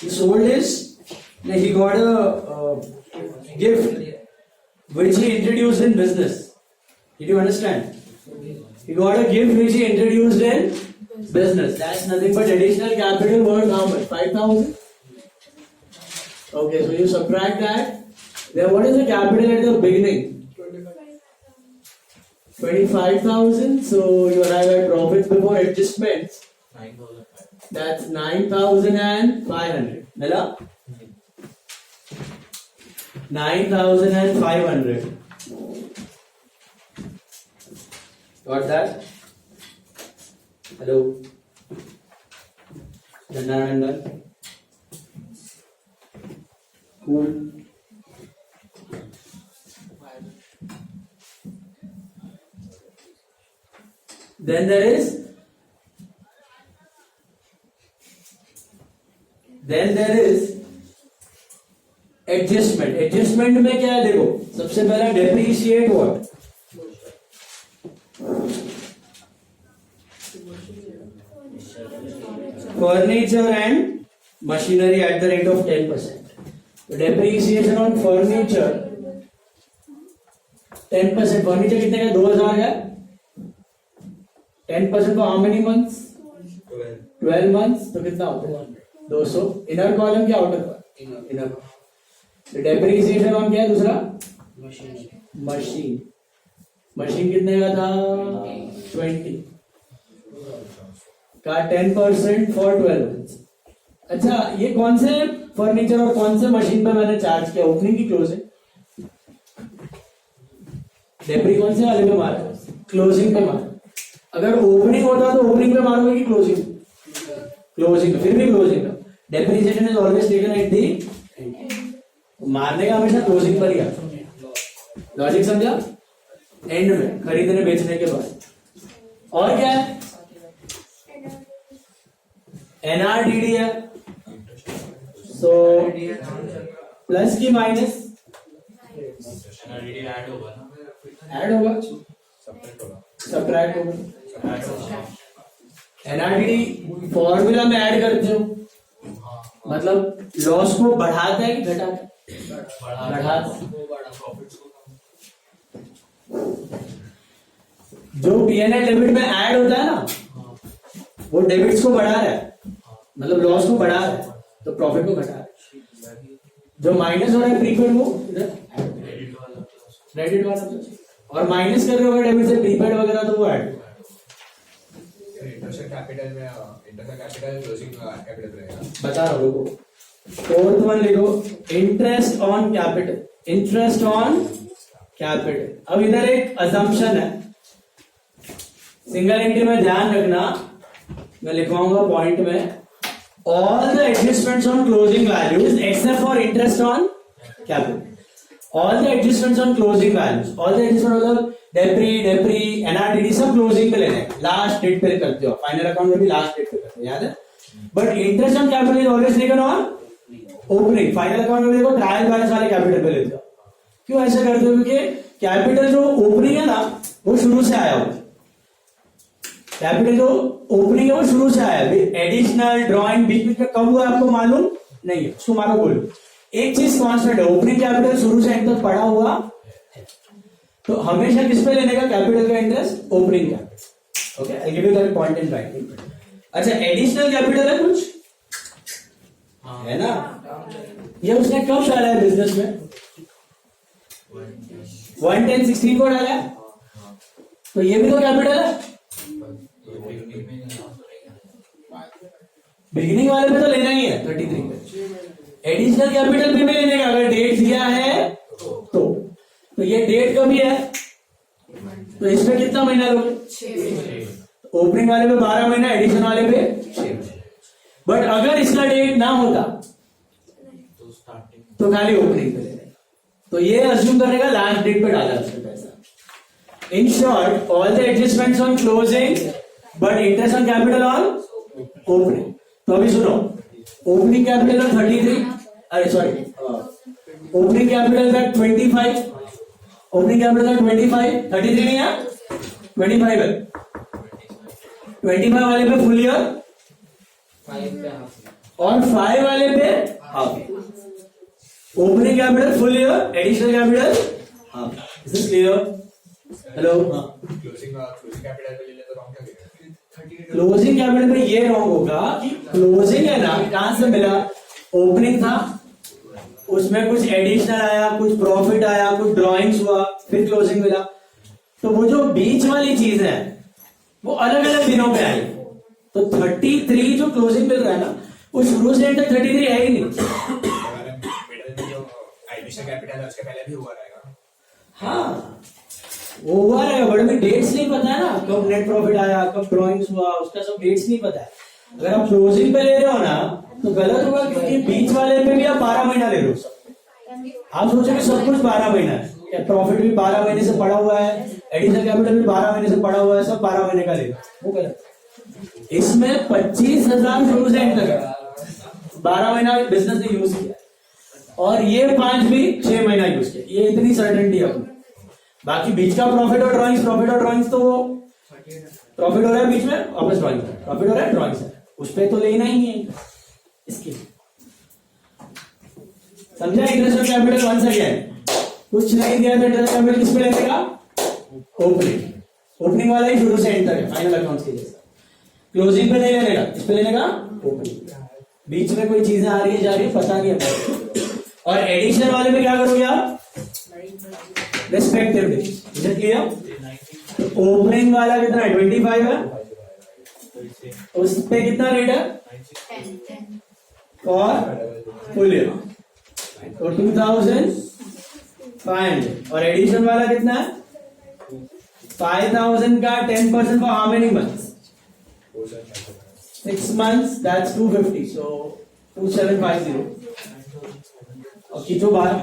he sold his, he got a gift which he introduced in business. Did you understand? He got a gift which he introduced in business. That's nothing but additional capital worth how much? 5,000? Okay, so you subtract that. Then what is the capital at the beginning? 25,000. So you arrive at profits before adjustments. 9,500. That's 9,500. Nala? 9,500. Got that? Hello? Nanda? Cool. Then there is adjustment. Adjustment में क्या है देखो, सबसे पहला depreciate what? Furniture and machinery at the rate of 10%. So depreciation on furniture 10%. Furniture कितने का? 2,000 है. 10% for how many months? 12 months. तो कितना होता है? 200. Inner column क्या outer column? Inner. तो depreciation on क्या है दूसरा? Machine. Machine कितने का था? 20 का 10% for 12 months. अच्छा, ये कौन से फर्नीचर और कौन से मशीन पे मैंने चार्ज किया? ओपनिंग की क्लोजिंग? डेप्री कौन से वाले पे मारा? क्लोजिंग पे मारा. अगर ओपनिंग होता तो ओपनिंग पे मारोगे कि क्लोजिंग? क्लोजिंग. फिर भी closing. Depreciation is always taken at the, मारने का हमेशा क्लोजिंग पर ही आता. लॉजिक समझा? एंड में, खरीदने बेचने के बाद. और क्या है? एनआरडीडी है. सो प्लस की माइनस ऐड होगा ना, ऐड होगा, सब्ट्रैक्ट होगा. एनआरडीडी फॉर्मूला में ऐड करते हो, मतलब लॉस को बढ़ाता है कि घटाता है? बढ़ाता. जो पीएनएल डेबिट में ऐड होता है ना, वो डेबिट्स को बढ़ा रहा है, मतलब लॉस को बढ़ा रहा है, तो प्रॉफिट को घटा रहा है. जो माइनस हो रहा है प्रीपेड, वो इधर क्रेडिट वाला प्लस. और माइनस कर रहे हो डेबिट से प्रीपेड वगैरह, तो वो ऐड. इंटरेस्ट कैपिटल में इंटरेस्ट कैपिटल क्लोजिंग कैपिटल रहेगा. बता रहा हूँ. फोर्थ वन लिखो, interest on capital. Interest on capital. अब इधर एक अजम्पशन है, सिंगल एंट्री में ध्यान रखना, मैं लिखवाऊंगा पॉइंट में. All the adjustments on closing values except for interest on capital. All the adjustments on closing values. All the adjustments मतलब डेप्री, एनआरडीडी सब क्लोजिंग पे लेने, लास्ट डेट पे करते हो. फाइनल अकाउंट में भी लास्ट डेट पे करते हो, याद है? But interest on capital is always taken on opening. Final account में देखो ट्रायल बैलेंस वाले कैपिटल पे लेते हो. क्यों ऐसा करते हो? क्योंकि कैपिटल जो ओपनिंग है ना, वो शुरू से आया हो. कैपिटल जो ओपनिंग है वो शुरू से आया है. एडिशनल ड्रॉइंग बीच में कब हुआ आपको मालूम नहीं है, उसको मारो बोलो. एक चीज कांस्टेंट है, ओपनिंग कैपिटल शुरू से एंड तक पड़ा हुआ, तो हमेशा किस पे लेने का कैपिटल का interest? Opening capital. Okay, I give you that point in writing. अच्छा, एडिशनल कैपिटल है कुछ है ना, ये उसने कब डाला है बिजनेस में? 11016 को डाला है, तो ये भी तो कैपिटल है. बिगिनिंग वाले पे तो लेना ही है 33 पे. एडिशनल कैपिटल पे भी लेने का, अगर डेट दिया है तो ये डेट कभी है, तो इसमें कितना महीना लोगे? 6. ओपनिंग वाले पे 12 महीना, एडिशन वाले पे 6. बट अगर इसका डेट ना होता तो खाली ओपनिंग पे लेने, तो ये अज्यूम करने का लास्ट डेट पे डाला उसने पैसा. In short, all the adjustments on closing but interest on capital on opening. तो अभी सुनो, ओपनिंग कैपिटल का 33, अरे सॉरी, ओपनिंग कैपिटल का 25, ओपनिंग कैपिटल का 25, 33 नहीं है, 25 है. 25 वाले पे फुल ईयर और 5 वाले पे half. Opening capital full year, additional capital half. Is this clear? Hello, closing capital पे ले ले तो रॉन्ग क्या करेगा? क्लोजिंग कैपिटल में ये रॉन्ग होगा कि क्लोजिंग है ना, कहां से मिला? ओपनिंग था, उसमें कुछ एडिशनल आया, कुछ प्रॉफिट आया, कुछ ड्रॉइंग्स हुआ, फिर क्लोजिंग मिला। तो वो जो बीच वाली चीज है वो अलग अलग दिनों पे आई। तो 33 जो क्लोजिंग मिल रहा है ना, वो शुरू से एंड तक 33 है ही नहीं। मिडिल में जो एडिशनल कैपिटल है उसके पहले भी हुआ रहेगा। हाँ, वो हुआ रहेगा, बट अभी डेट्स नहीं पता है ना, कब नेट प्रॉफिट आया, कब ड्रॉइंग्स हुआ, उसका सब डेट्स नहीं पता है। अगर आप क्लोजिंग पे ले रहे हो ना तो गलत होगा, क्योंकि बीच वाले पे भी आप 12 महीना ले रहे हो। आप सोचोगे सब कुछ 12 महीना है, प्रॉफिट भी 12 महीने से पड़ा हुआ है, एडिशनल कैपिटल भी 12 महीने से पड़ा हुआ है, सब 12 महीने का लेगा, वो गलत। इसमें 25,000 शुरू से एंड तक है, 12 महीना बिजनेस ने यूज किया, और ये 5 भी 6 महीना यूज किया। ये इतनी सर्टेनिटी है अपनी। बाकी बीच का प्रॉफिट और ड्रॉइंग्स तो प्रॉफिट हो रहा है बीच में, वापस ड्रॉइंग प्रॉफिट हो रहा है, ड्रॉइंग्स है, उस पर तो लेना ही है इसके। समझा? Interest on capital once again, कुछ नहीं दिया तो इंटरेस्ट कैपिटल किस पे लेगा? ओपनिंग वाला ही शुरू से एंड तक है, फाइनल अकाउंट्स के जैसा। क्लोजिंग पे नहीं लेगा, किस पे लेगा? ओपनिंग। बीच में कोई चीजें आ रही है जा रही है पता नहीं है। और एडिशन वाले में क्या करोगे आप? Respectively. Is it clear? Opening वाला कितना है? 25 है, उस पे कितना रेट है? और फुल ईयर तो 2,500। और एडिशन वाला कितना है? 5,000 का 10% for how many months? 6 months, that's 250, so 2750। और खींचो बाहर,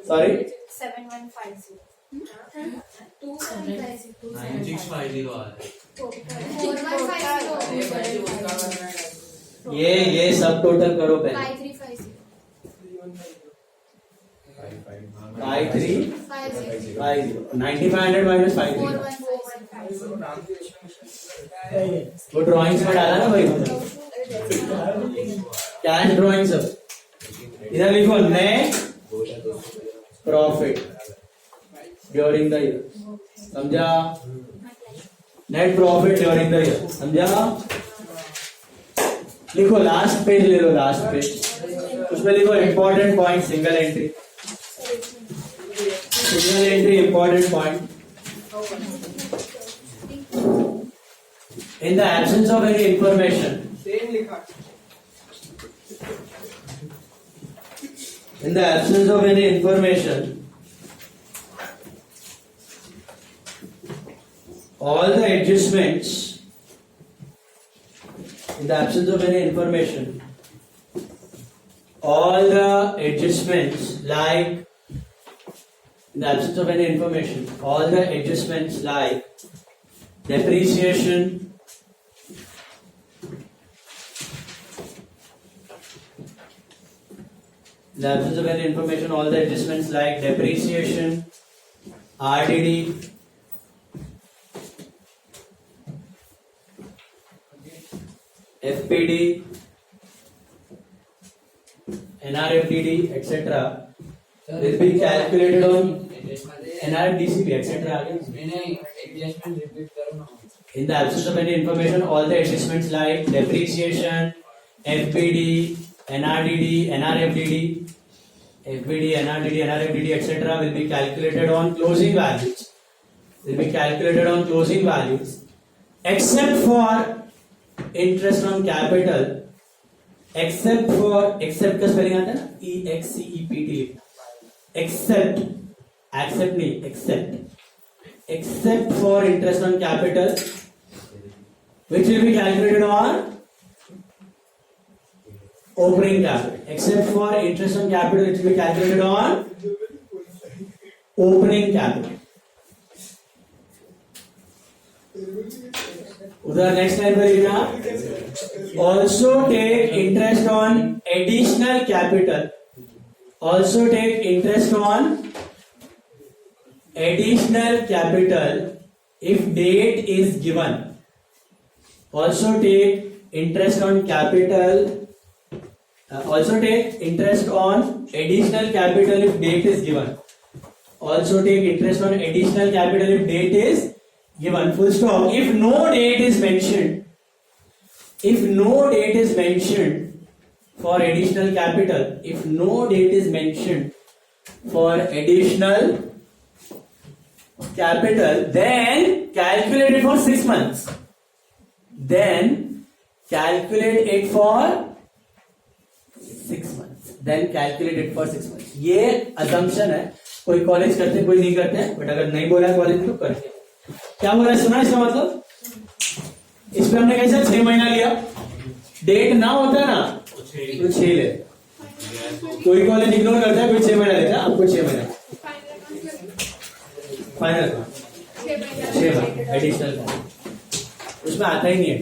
सॉरी 7150। 9650 आ रहा है। ये सब टोटल करो पहले। 5350। 9500 माइनस 53। वो ड्राइंग्स में डाला ना भाई, कैश ड्राइंग सब। इधर लिखो net profit during the year, समझा? Net profit during the year, समझा? लिखो, लास्ट पेज ले लो, लास्ट पेज, उसमें लिखो important point, single entry important point. In the absence of any information, in the absence of any information, all the adjustments, in the absence of any information, all the adjustments like, in the absence of any information, all the adjustments like depreciation, in the absence of any information, all the adjustments like depreciation, RDD, FPD, NRFDD, etc. will be calculated on NRDCP, etc. In the absence of any information, all the adjustments like depreciation, FPD, NRDD, NRFDD, etc. will be calculated on closing values. Except for interest on capital. Except का spelling आता है ना, EXCEPT. Except for interest on capital, which will be calculated on opening capital. Except for interest on capital, which will be calculated on opening capital. उधर next line पर लिखना, also take interest on additional capital. Also take interest on additional capital if date is given. Also take interest on capital. Also take interest on additional capital if date is given. Also take interest on additional capital if date is given. Full stop. If no date is mentioned, if no date is mentioned for additional capital, if no date is mentioned for additional capital, then calculate it for 6 months. Then calculate it for 6 months. Then calculate it for 6 months. ये assumption है. कोई college करते कोई नहीं करते हैं, but अगर नहीं बोला कॉलेज तो करते हैं. क्या बोला है सुना इसका मतलब? इस पे हमने कैसे 6 महीना लिया. डेट ना होता है ना तो 6 ले. कोई कॉलेज इग्नोर करता है, कोई 6 महीना लेता है, आपको 6 महीना फाइनल 6 महीना एडिशनल उसमें आता ही नहीं है.